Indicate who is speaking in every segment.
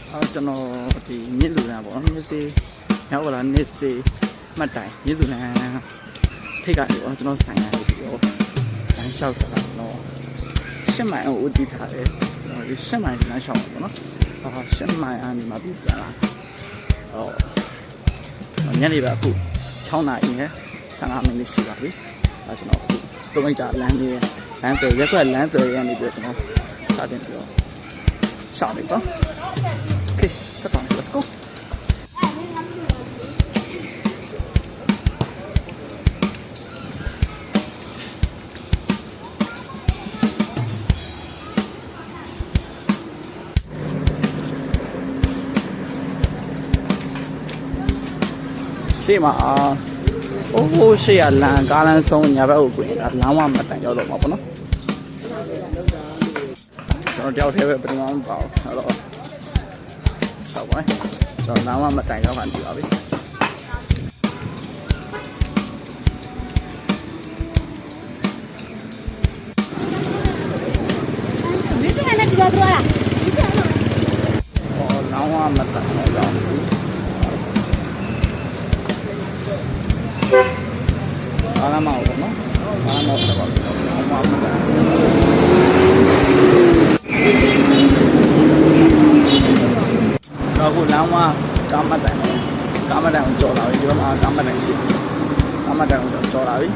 Speaker 1: ကျွန်တော်ဒီမြစ်စုလန်ပေါ့မြစ်စေးရောက်လာမြစ်စေးမှတ်တိုင်မြစ်စုလန်ထိတ်ကနေပေါ့ကျွန်တော်ဆိုင်ရနေပြီးတော့လမ်းလျှောက်တာကျွန်တော်ရှစ်မိုင်ကိုဦးတည်ထားတယ်ကျွန်တော်ဒီရှစ်မိုင်လမ်းလျှောက်ပါပေါ့နော်ရှစ်မိုင်အနေမှာပြီးပြန်လာညနေပါအခု6နာရီနဲ့15မိနစ်ရှိပါပြီကျွန်တော်အခု3မိနစ်လမ်းလေးလမ်းဆိုရက်ွက်လမ်းဆိုရနေပြီးကျွန်တော်စတင်ပြီးတော့ရှောက်နေပေါ့Okay, let's go. ရှေ့မှာရှေ့ကလမ်းကားလမ်းဆုံးညာဘက်ကိုကွင်လမ်းဝမတိုင်ရောက်တော့မှာပေါ့နော်ကျွန်တော်တယောက်တည်းပဲပြင်အောင်ပါအဲ့တော့ဆောက်ပါကျွန်တော်လမ်းဝမတိုင်ရောက်ခံပြီပါပြီ
Speaker 2: ဒီကနေ့ကြောက်ရလား
Speaker 1: လမ်းဝမတိုင်ရောက်အားလုံးမဟုတ်ဘူးနော်အားလုံးမဟုတ်ပါဘူးအားလုံးမတိုင်အခုလမ်းဝကာမတိုင်ကိုကြော်လာပြီဒီမှာကာမတိုင်ရှိကာမတိုင်ကိုကြော်လာပြီ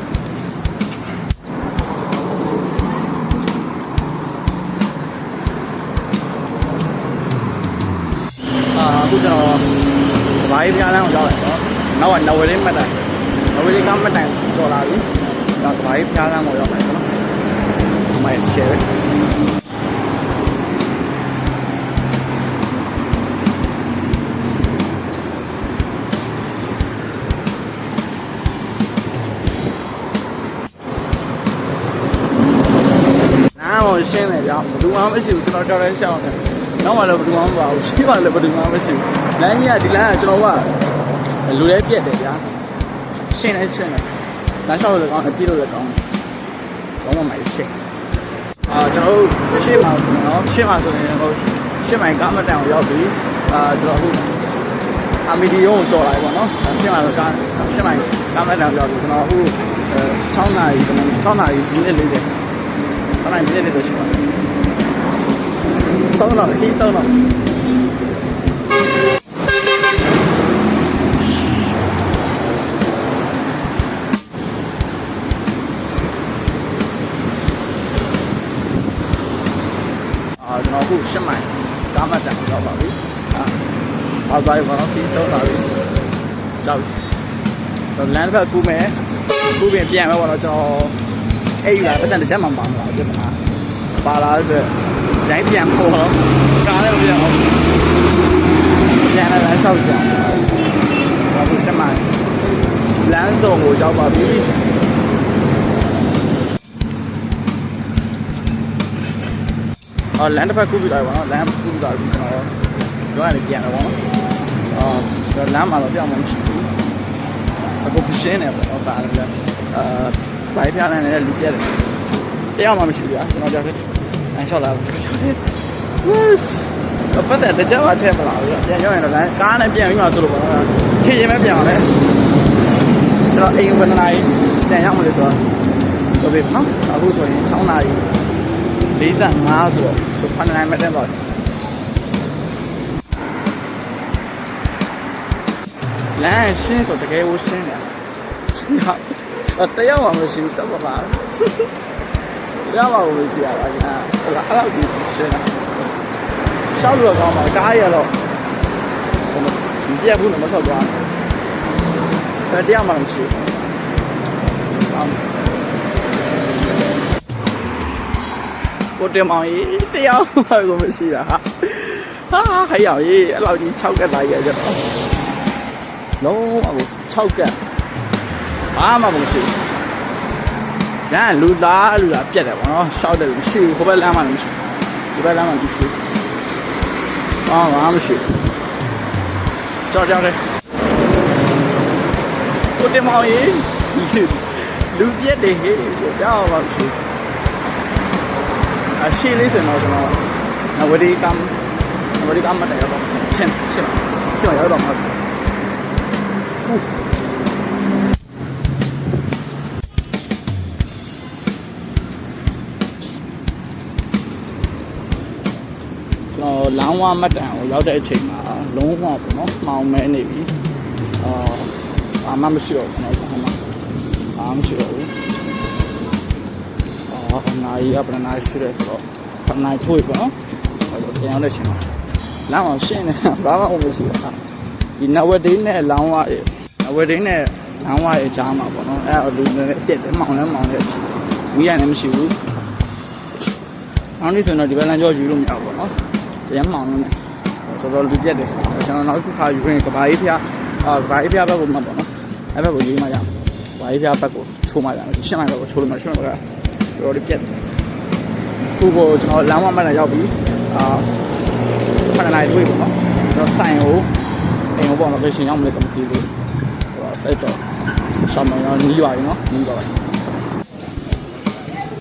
Speaker 1: အခုကျွန်တော်ဘာကြီးပြားလမ်းကိုရောက်လာတော့နောက်ကနဝလေးမတိုင်နဝလေးကာမတိုင်ကြော်လာပြီတော့ဘာကြီးပြားလမ်းကိုရောက်လာတယ်နော်ဒီမှာရှယ်ရှင်းတယ်ဗျာဘယ်သူမှမရှိဘူးကျွန်တော်တော်တော်ရှောင်းတယ်နောက်မှလည်းဘယ်သူမှမပါဘူးရှိပါလည်းဘယ်သူမှမရှိဘူးလမ်းကြီးကဒီလမ်းကကျွန်တော်ကလူလဲပြက်တယ်ဗျာရှင်းတယ်လမ်းလျှောက်လို့ကောင်းတယ်ပြေးလို့လည်းကောင်းတယ်ကောင်းမှမှရှင်းကျွန်တော်ရှင်းပါနော်ရှင်းပါဆိုရင်ဟိုရှင်းမိုင်ကားမတန်အောင်ရောက်ပြီကျွန်တော်အခုအာမီဒီယုံကိုကြော်လာပြီပေါ့နော်ရှင်းပါဆိုကားရှင်းမိုင်ကားမတန်အောင်ရောက်ပြီကျွန်တော်အခု6နာရီမိနစ်40当然，你这里都去了，收了，可以收了。然后先买，干嘛讲到哪里？烧菜可能可以收哪里？就两个古面变了，我了就。အဲ့ဒီကပတ်သက်တစ်ချက်မှမပါဘူးဒီမှာပါလာဆိုရိုင်းပြန်ပို့တော့ကားလည်းပြန်အောင်ပြန်လာလမ်းလျှောက်ကြအောင်ဘာလို့ဆက်မှလမ်းစုံကိုရောက်ပါပြီလမ်းတစ်ဖက်ကူးပြီးတော့ပါတော့လမ်းကူးပြီးတော့ကျွန်တော်ကနေပြန်တော့လမ်းမှာတော့ပြောင်းမှမရှိဘူးအခုရှင်းနေပေါ့တော့ဒါလည်းဘာပြလာနေတဲ့လူပြတယ်တရားမှမရှိဘူးอ่ะကျွန်တော်ကြောက်တယ်အန်ရှော့လာဘူးပတ်သက်တဲ့ကြောက်အထက်မလာဘူးပြန်ရောက်ရင်တော့ကားနဲ့ပြန်ပြီးမှဆိုလို့ပေါ့ခြေရင်ပဲပြန်အောင်လေကျွန်တော်အိမ်ဝင်လာရင်ပြန်ရောက်မလို့ဆိုတော့ဘယ်နော်အခုဆိုရင်6နာရီ45ဆိုတော့ဖန်နိုင်မှတဲ့ပေါ့လမ်းရှင်းဆိုတကယ်ကိုရှင်းတယ်တရားမှမရှိဘူးတော့ပါတရားမှမရှိရပါဘူးအဲ့လိုရှင်းတာရှောက်လို့ကောင်းပါကားရတော့ဒီပြက်ဘူးမဆောက်ကြဘူးတရားမှမရှိကိုတင်မောင်ကြီးတရားမှကိုမရှိတာဟာဟဲ့ရောင်ကြီးအဲ့လိုကြီး6ကက်လိုက်ရကြတော့လုံးဝ6ကက်ဘာမှမရှိဘူး။ဒါလူသားပြက်တယ်ပေါ့နော်။ရှောက်တယ်မရှိဘူး။ဟိုဘက်လမ်းမှလည်းမရှိဘူး။ဒီဘက်လမ်းမှမရှိဘူး။ဘာမှမရှိဘူး။ကြောက်တယ်။ကိုတင်မောင်ကြီးလူပြက်တယ်ဟေးကြောက်ပါမရှိဘူး။ရှေ့လေးဆိုတော့ကျွန်တော်ဝတီကမ် ဘယ်ဒီကမှတ်တယ်တော့ထင်ရှင်းရောက်တော့မှာဖူးလောင်းဝမတ်တန်ကိုရောက်တဲ့အချိန်မှာလုံးဝပေါ့နော်မှောင်မဲနေပြီဘာမှမရှိတော့ဘူးနော်ဘာမှမရှိတော့ဘူးနိုင်ရပနာရှိရဲဆိုတော့ပနာထိုးပေါ့နော်ပြန်ရောက်တဲ့အချိန်မှာလောင်းအောင်ရှင်းနေတာဘာမှမရှိတော့ဒီနဝဒင်းနဲ့လောင်းဝရဲ့နဝဒင်းနဲ့လောင်းဝရဲ့ကြားမှာပေါ့နော်အဲ့လူတွေနဲ့တက်တယ်မှောင်တဲ့အချိန်မီးရလည်းမရှိဘူးနောက်နေ့ဆိုတော့ဒီဘက်လမ်းကျော်ယူလို့မရဘူးပေါ့နော်ပြန်မှောင်နေတယ်တော်လူပြက်တယ်ကျွန်တော်နောက်တစ်ခါယူရင်ကဘာကြီးဖျားကဘာကြီးဖျားဘက်ကိုမှပေါ့နော်အဲ့ဘက်ကိုယူမှရမယ်ဘာကြီးဖျားဘက်ကိုချိုးမှရမယ်ရှင်းလိုက်တော့ချိုးလို့မှရှင်းတော့တော်ပြက်တယ်ခုကိုကျွန်တော်လမ်းမမှန်ရောက်ပြီခဏလိုက်တွေ့ပေါ့နော်ကျွန်တော်ဆိုင်ကိုအိမ်ကိုပေါ့နော်ဘယ်ချိန်ရောက်မလဲတော့မသိဘူးဟိုစိုက်တော့ရှောင်းမရောနီးရွာပြီနော်နီးတော့